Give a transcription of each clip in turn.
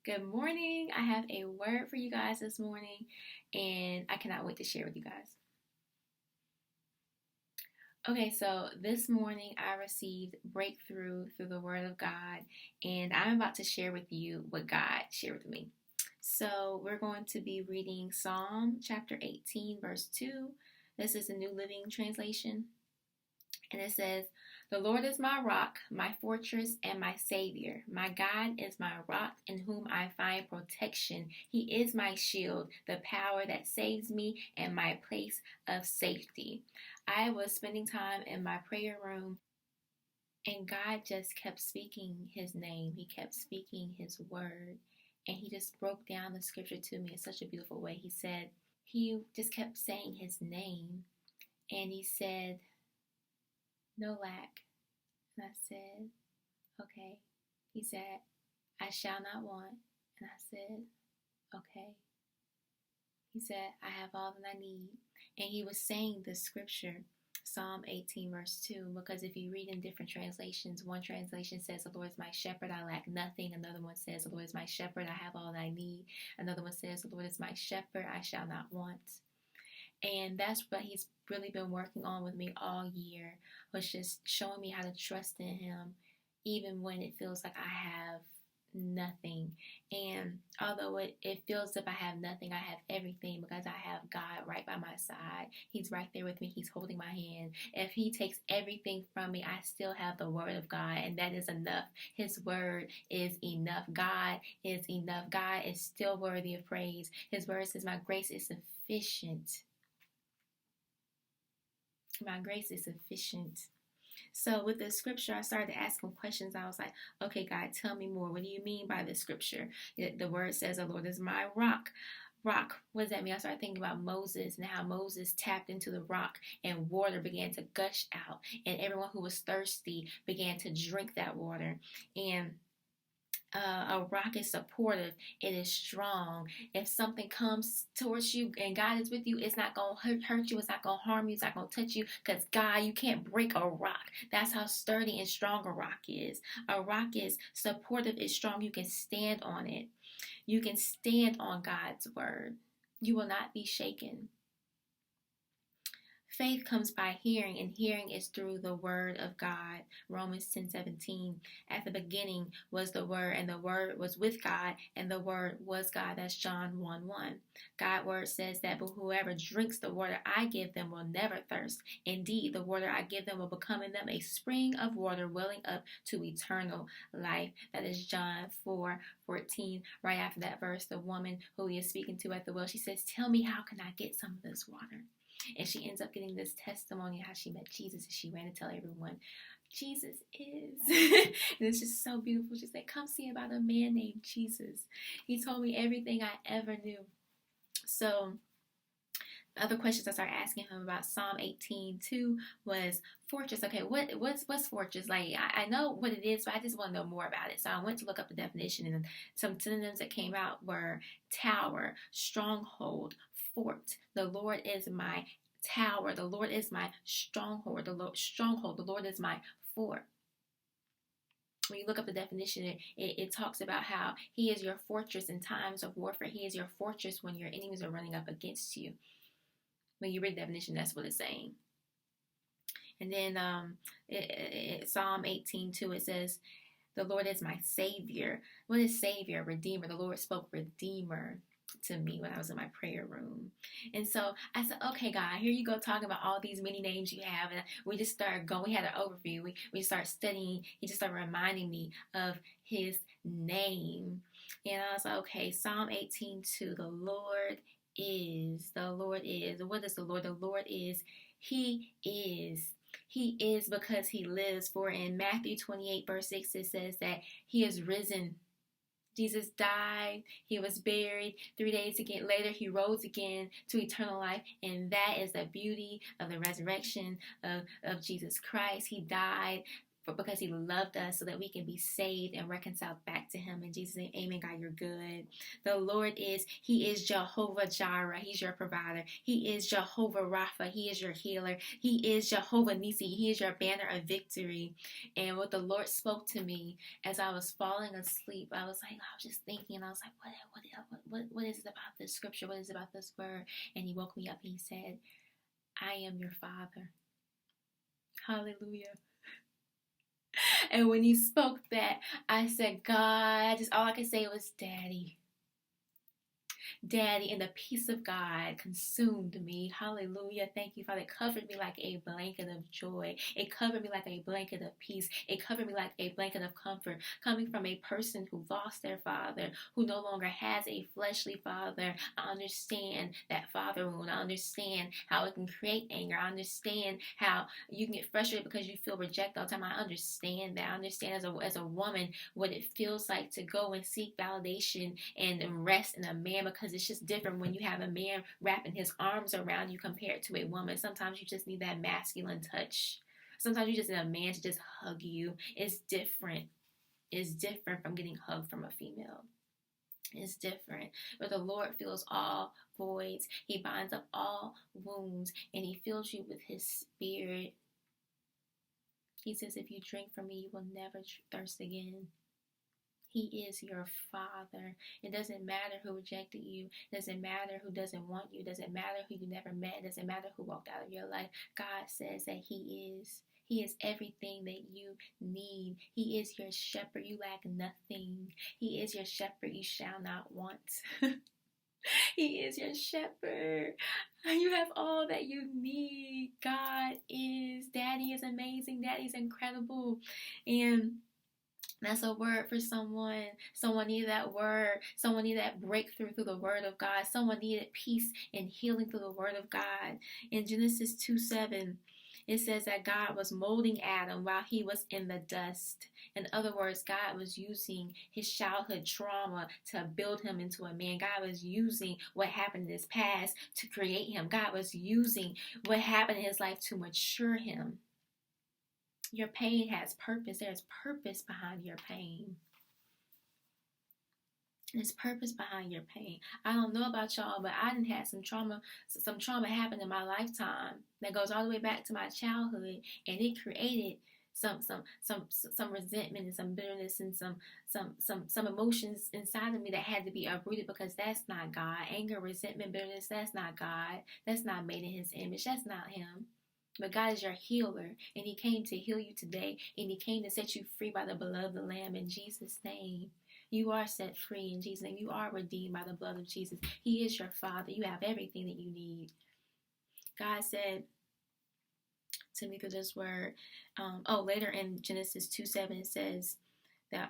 Good morning. I have a word for you guys this morning, and I cannot wait to share with you guys. Okay, so this morning I received breakthrough through the Word of God, and I'm about to share with you what God shared with me. So we're going to be reading Psalm chapter 18, verse 2. This is the New Living Translation. And it says, "The Lord is my rock, my fortress, and my savior. My God is my rock in whom I find protection. He is my shield, the power that saves me, and my place of safety." I was spending time in my prayer room, and God just kept speaking his name. He kept speaking his word. And he just broke down the scripture to me in such a beautiful way. He just kept saying his name. And he said, "No lack." And I said, "Okay." He said, "I shall not want." And I said, "Okay." He said, "I have all that I need." And he was saying the scripture, Psalm 18, verse 2, because if you read in different translations, one translation says, "The Lord is my shepherd, I lack nothing." Another one says, "The Lord is my shepherd, I have all that I need." Another one says, "The Lord is my shepherd, I shall not want." And that's what he's really been working on with me all year, was just showing me how to trust in him, even when it feels like I have nothing. And although it feels as if I have nothing, I have everything because I have God right by my side. He's right there with me. He's holding my hand. If he takes everything from me, I still have the word of God, and that is enough. His word is enough. God is enough. God is still worthy of praise. His word says, "My grace is sufficient." My grace is sufficient. So with the scripture, I started to ask him questions. I was like, "Okay, God, tell me more. What do you mean by this scripture?" The word says, "The Lord is my rock." Rock, what does that mean? I started thinking about Moses and how Moses tapped into the rock and water began to gush out. And everyone who was thirsty began to drink that water. And a rock is supportive. It is strong. If something comes towards you and God is with you, it's not going to hurt you. It's not going to harm you. It's not going to touch you, because God, you can't break a rock. That's how sturdy and strong a rock is. A rock is supportive. It's strong. You can stand on it. You can stand on God's word. You will not be shaken. Faith comes by hearing, and hearing is through the word of God. Romans 10:17. At the beginning was the word, and the word was with God, and the word was God. That's John 1:1. God's word says that, "But whoever drinks the water I give them will never thirst. Indeed, the water I give them will become in them a spring of water welling up to eternal life." That is John 4:14. Right after that verse, the woman who he is speaking to at the well, she says, "Tell me, how can I get some of this water?" And she ends up getting this testimony of how she met Jesus, and she ran to tell everyone, Jesus is. And it's just so beautiful. She said, "Come see about a man named Jesus. He told me everything I ever knew." So other questions I started asking him about Psalm 18:2 was fortress. Okay, what's fortress? Like, I know what it is, but I just want to know more about it. So I went to look up the definition, and some synonyms that came out were tower, stronghold, fort. The Lord is my tower. The Lord is my stronghold. The Lord is my fort. When you look up the definition, it talks about how he is your fortress in times of warfare. He is your fortress when your enemies are running up against you. When you read the definition, that's what it's saying. And then Psalm 18:2, it says, "The Lord is my savior." What is savior? Redeemer. The Lord spoke redeemer to me when I was in my prayer room. And so I said, "Okay, God, here you go talking about all these many names you have." And we just started going. We had an overview. We started studying. He just started reminding me of his name. And I was like, okay, Psalm 18:2, the Lord is. The Lord is. What is the Lord? The Lord is. He is. He is because he lives. For in Matthew 28, verse 6, it says that he is risen. Jesus died, he was buried, 3 days again later he rose again to eternal life, and that is the beauty of the resurrection of Jesus Christ. He died because he loved us so that we can be saved and reconciled back to him. In Jesus' name, amen. God, you're good. The Lord he is Jehovah Jireh. He's your provider. He is Jehovah Rapha. He is your healer. He is Jehovah Nisi. He is your banner of victory. And what the Lord spoke to me as I was falling asleep, I was just thinking, I was like, what is it about this scripture? What is it about this word? And he woke me up and he said, I am your father. Hallelujah. And when he spoke that, I said, God, all I could say was, Daddy. Daddy, and the peace of God consumed me. Hallelujah. Thank you, Father. It covered me like a blanket of joy. It covered me like a blanket of peace. It covered me like a blanket of comfort, coming from a person who lost their father, who no longer has a fleshly father. I understand that father wound. I understand how it can create anger. I understand how you can get frustrated because you feel rejected all the time. I understand that. I understand as a woman what it feels like to go and seek validation and rest in a man, because it's just different when you have a man wrapping his arms around you compared to a woman. Sometimes you just need that masculine touch. Sometimes you just need a man to just hug you. It's different. It's different from getting hugged from a female. It's different. But the Lord fills all voids. He binds up all wounds, and he fills you with his spirit. He says, if you drink from me, you will never thirst again. He is your father. It doesn't matter who rejected you. It doesn't matter who doesn't want you. It doesn't matter who you never met. It doesn't matter who walked out of your life. God says that he is. He is everything that you need. He is your shepherd. You lack nothing. He is your shepherd. You shall not want. He is your shepherd. You have all that you need. God is. Daddy is amazing. Daddy's incredible. And that's a word for someone. Someone needed that word. Someone needed that breakthrough through the word of God. Someone needed peace and healing through the word of God. In Genesis 2:7, it says that God was molding Adam while he was in the dust. In other words, God was using his childhood trauma to build him into a man. God was using what happened in his past to create him. God was using what happened in his life to mature him. Your pain has purpose. There's purpose behind your pain. There's purpose behind your pain. I don't know about y'all, but I done had some trauma happen in my lifetime that goes all the way back to my childhood, and it created some resentment and some bitterness and some emotions inside of me that had to be uprooted, because that's not God. Anger, resentment, bitterness, that's not God. That's not made in his image. That's not him. But God is your healer, and he came to heal you today, and he came to set you free by the blood of the Lamb in Jesus' name. You are set free in Jesus' name. You are redeemed by the blood of Jesus. He is your Father. You have everything that you need. God said to me through this word, later in Genesis 2:7, it says that,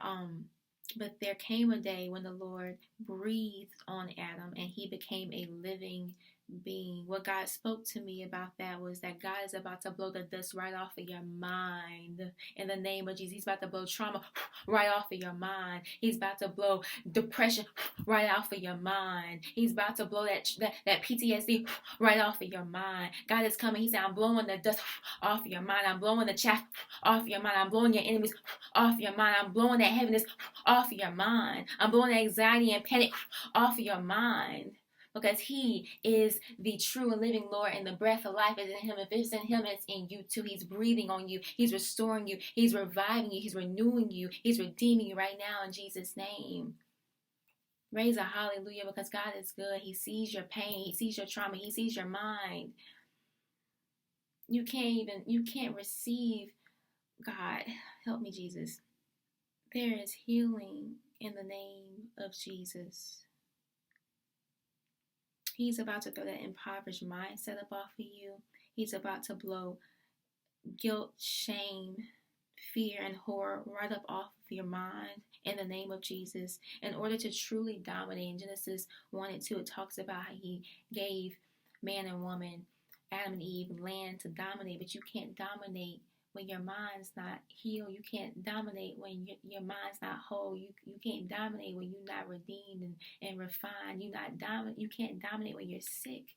but there came a day when the Lord breathed on Adam, and he became a living being. What God spoke to me about that was that God is about to blow the dust right off of your mind in the name of Jesus. He's about to blow trauma right off of your mind. He's about to blow depression right off of your mind. He's about to blow that PTSD right off of your mind. God is coming. He said, I'm blowing the dust off of your mind. I'm blowing the chaff off of your mind. I'm blowing your enemies off your mind. I'm blowing that heaviness off of your mind. I'm blowing that anxiety and panic off of your mind. Because he is the true and living Lord, and the breath of life is in him. If it's in him, it's in you too. He's breathing on you. He's restoring you. He's reviving you. He's renewing you. He's redeeming you right now in Jesus' name. Raise a hallelujah, because God is good. He sees your pain. He sees your trauma. He sees your mind. You can't receive. God, help me, Jesus. There is healing in the name of Jesus. He's about to throw that impoverished mindset up off of you. He's about to blow guilt, shame, fear, and horror right up off of your mind in the name of Jesus. In order to truly dominate, in Genesis 1:2, it talks about how he gave man and woman, Adam and Eve, land to dominate. But you can't dominate when your mind's not healed. You can't dominate when your mind's not whole. You can't dominate when you're not redeemed and refined. You can't dominate when you're sick.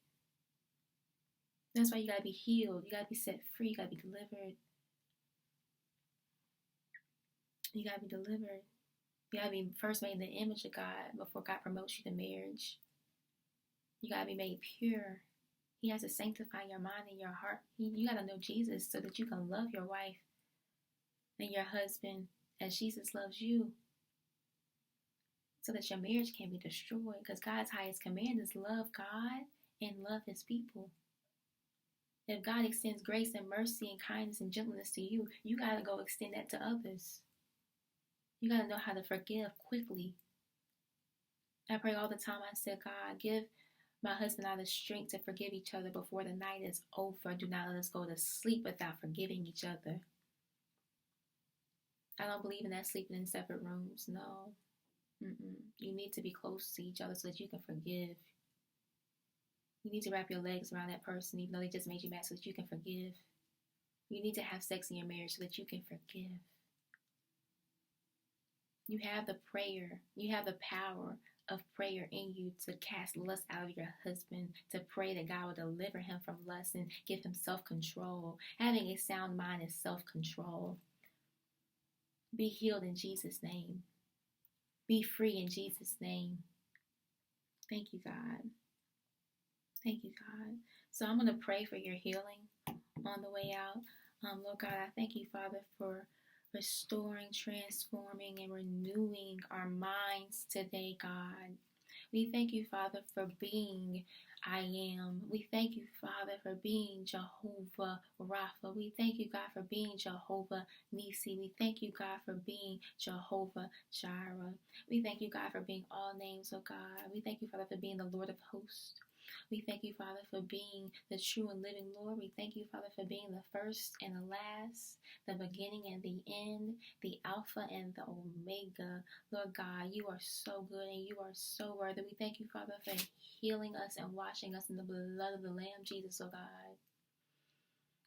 That's why you got to be healed. You got to be set free. You got to be delivered. You got to be delivered. You got to be first made in the image of God before God promotes you to marriage. You got to be made pure. He has to sanctify your mind and your heart. You got to know Jesus so that you can love your wife and your husband as Jesus loves you, so that your marriage can't be destroyed. Because God's highest command is love God and love his people. If God extends grace and mercy and kindness and gentleness to you, you got to go extend that to others. You got to know how to forgive quickly. I pray all the time. I said, God, give my husband and I the strength to forgive each other before the night is over. Do not let us go to sleep without forgiving each other. I don't believe in that sleeping in separate rooms. No. You need to be close to each other so that you can forgive. You need to wrap your legs around that person even though they just made you mad so that you can forgive. You need to have sex in your marriage so that you can forgive. You have the prayer. You have the power of prayer in you to cast lust out of your husband, to pray that God will deliver him from lust and give him self-control. Having a sound mind is self-control. Be healed in Jesus' name. Be free in Jesus' name. Thank you, God. Thank you, God. So I'm going to pray for your healing on the way out. Lord God, I thank you, Father, for restoring, transforming, and renewing our minds today, God. We thank you, Father, for being I am. We thank you, Father, for being Jehovah Rapha. We thank you, God, for being Jehovah Nisi. We thank you, God, for being Jehovah Jireh. We thank you, God, for being all names, oh God. We thank you, Father, for being the Lord of hosts. We thank you, Father, for being the true and living Lord. We thank you, Father, for being the first and the last, the beginning and the end, the Alpha and the Omega. Lord God, you are so good and you are so worthy. We thank you, Father, for healing us and washing us in the blood of the Lamb, Jesus, oh God.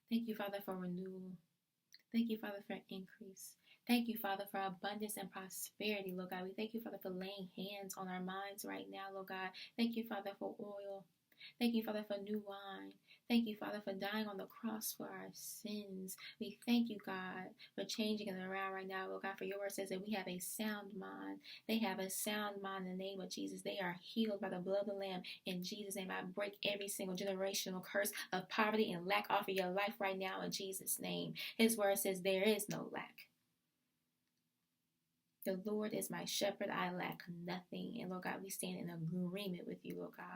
Thank you, Father, for renewal. Thank you, Father, for increase. Thank you, Father, for abundance and prosperity, Lord God. We thank you, Father, for laying hands on our minds right now, Lord God. Thank you, Father, for oil. Thank you, Father, for new wine. Thank you, Father, for dying on the cross for our sins. We thank you, God, for changing it around right now, Lord God, for your word says that we have a sound mind. They have a sound mind in the name of Jesus. They are healed by the blood of the Lamb. In Jesus' name, I break every single generational curse of poverty and lack off of your life right now in Jesus' name. His word says there is no lack. The Lord is my shepherd, I lack nothing. And Lord God, we stand in agreement with you, Lord God.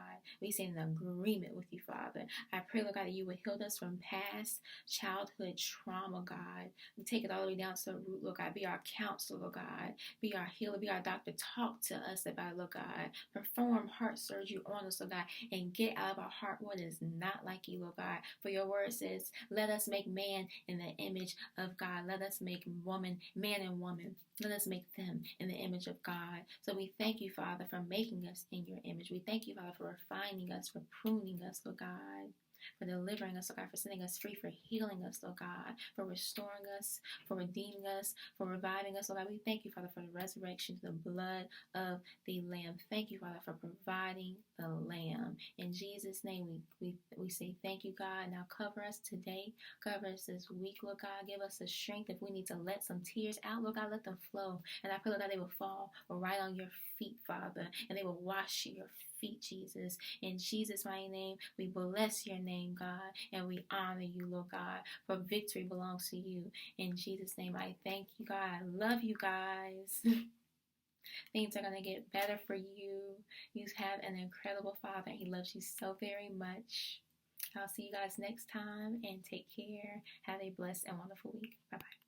We stand in agreement with you, Father. I pray, Lord God, that you would heal us from past childhood trauma, God. We take it all the way down to the root, Lord God. Be our counselor, Lord God. Be our healer, be our doctor. Talk to us about it, Lord God. Perform heart surgery on us, Lord God. And get out of our heart what is not like you, Lord God. For your word says, let us make man in the image of God. Let us make woman, man and woman. Let us make them in the image of God. So we thank you, Father, for making us in your image. We thank you, Father, for refining us, for pruning us, Lord God, for delivering us, Lord God, for setting us free, for healing us, Lord God, for restoring us, for redeeming us, for reviving us, Lord God. We thank you, Father, for the resurrection, the blood of the Lamb. Thank you, Father, for providing the Lamb. In Jesus' name, we say thank you, God. Now cover us today. Cover us this week, Lord God. Give us the strength if we need to let some tears out, Lord God, let them flow. And I pray, Lord God, they will fall right on your feet, Father, and they will wash your feet, Jesus. In Jesus' mighty name, we bless your name, God, and we honor you, Lord God, for victory belongs to you. In Jesus' name, I thank you, God. I love you guys. Things are going to get better for you. You have an incredible Father. He loves you so very much. I'll see you guys next time, and take care. Have a blessed and wonderful week. Bye-bye.